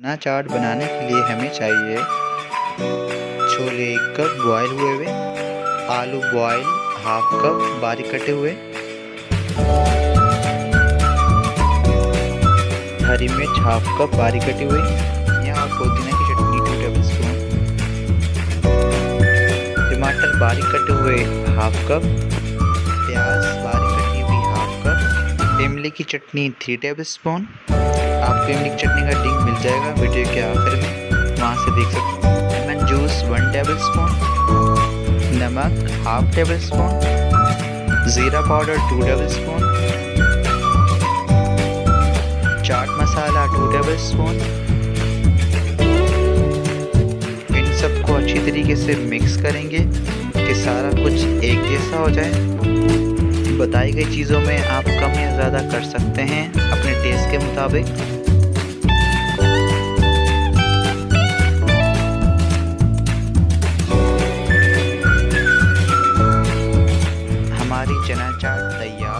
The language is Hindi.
चना चाट बनाने के लिए हमें चाहिए छोले 1 कप बॉयल हुए हुए, आलू बॉयल हाफ कप बारीक कटे हुए, हरी मिर्च हाफ कप बारीक कटी हुई, यहाँ पुदीना की चटनी 2 टेबलस्पून, टमाटर बारीक कटे हुए हाफ कप, प्याज बारीक कटी हुई हाफ कप, इमली की चटनी 3 टेबलस्पून। आपको इमली की चटनी का लिंक मिल जाएगा वीडियो के आखिर में, वहाँ से देख सकते हैं। लेमन जूस 1 टेबलस्पून, नमक हाफ टेबलस्पून, ज़ीरा powder 2 tablespoon, chaat masala 2 tablespoon. इन सबको अच्छी तरीके से मिक्स करेंगे कि सारा कुछ एक जैसा हो जाए। बताई गई चीज़ों में आप कम या ज़्यादा कर सकते हैं अपने टेस्ट के मुताबिक। हमारी चना चाट तैयार